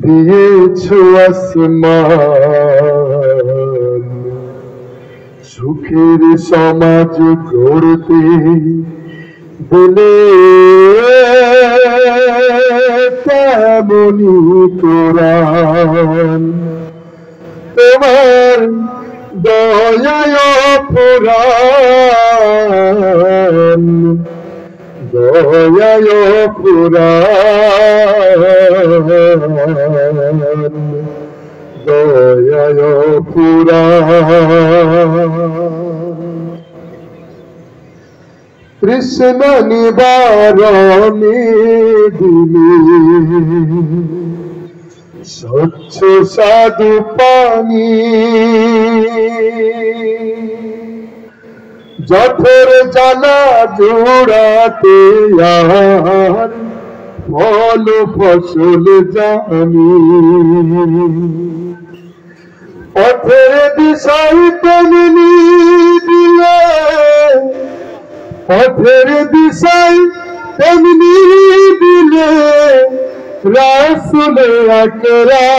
দিয়েছো আসমান, সুখের সমাজ গড়তে দিলে তেমনি কোরআন। তোমার দয়ায় পুরাণ, দয়ায় পুরাণ, দয়ায় পুরাণ। তৃষ্ণা নিবারণে দিলে স্বচ্ছ সাধু পানি, যথর জ্বালা জোড়াতে আর ফল ফসল জানি। পথের দিশাই তেমনি দিলে, পথের দিশাই তেমনি দিলে রাসূল আকরাম,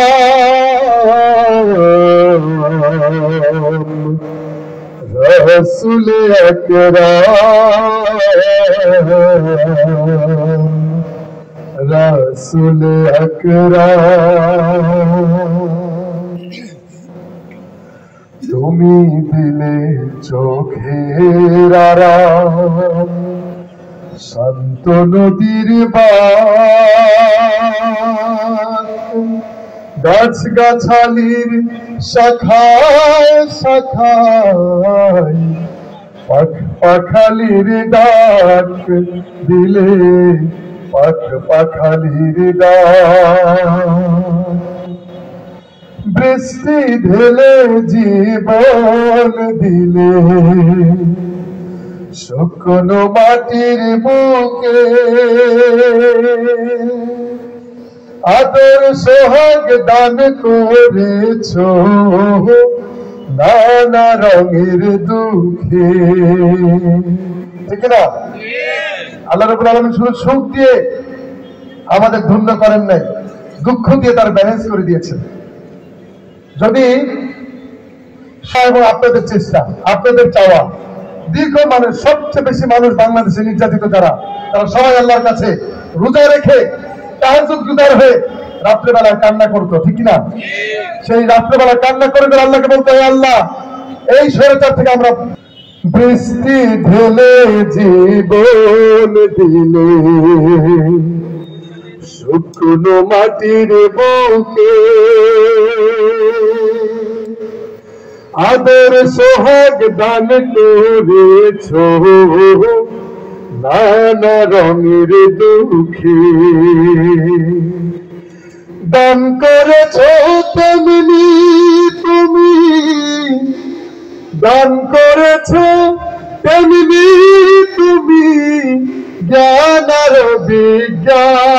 রাসূল আকরাম, রাসূল আকরাম। তুমি দিলে চোখের আরাম, শান্ত নদীর বাঁক, গাছ গাছালির শাখায় শাখায় পাখালির ডাক দিলে, পাখালির ডাক। বৃষ্টি ঢেলে জীবন দিলে, শুকনো মাটির বুকে আদর সোহাগ দান করেছো নানা রঙের দুঃখে। ঠিক না? আল্লাহ রাব্বুল আলামিন শুধু সুখ দিয়ে আমাদের ধন্য করেন নাই, দুঃখ দিয়ে তার ব্যালেন্স করে দিয়েছেন। যদি আপনাদের চেষ্টা, আপনাদের চাওয়া, দীর্ঘ মানুষ, সবচেয়ে বেশি মানুষ বাংলাদেশে নির্যাতিত যারা, তারা সবাই আল্লাহর কাছে রোজা রেখে তাহাজ্জুদ গুজার হয়ে রাত্রেবেলায় কান্না করতো, ঠিক না? সেই রাত্রেবেলা কান্না করে আল্লাহকে বলতো, হে আল্লাহ, এই স্বৈরাচার থেকে আমরা। বৃষ্টি ঢেলে জীবন দিলে, শুকনো মাটির বুকে আদর সোহাগ দান করেছো নানা রঙের দুঃখে। দান করেছো তেমনি তুমি, দান করেছো তেমনি তুমি জ্ঞান আর বিজ্ঞান,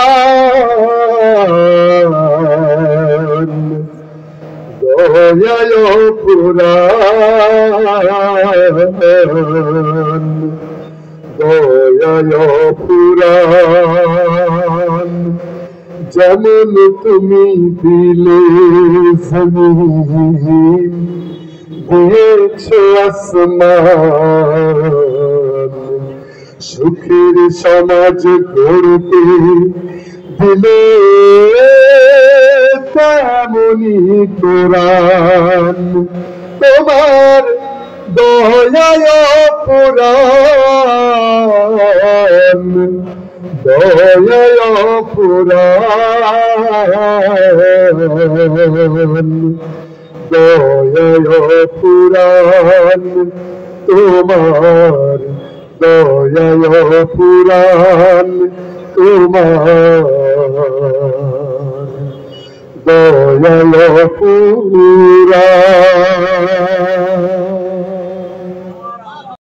দয়ায় পুরাণ, দয়ায় পুরাণ। যেমন তুমি দিলে জমিন, দিয়েছো আসমান, সুখের সমাজ গড়তে দিলে তেমনি কোরআন। তোমার দয়ায় পুরাণ, দয়ায় পুরাণ, দয়ায় পুরাণ। তোমার দয়ায় পুরাণ, তোমার দয়ায় পুরাণ।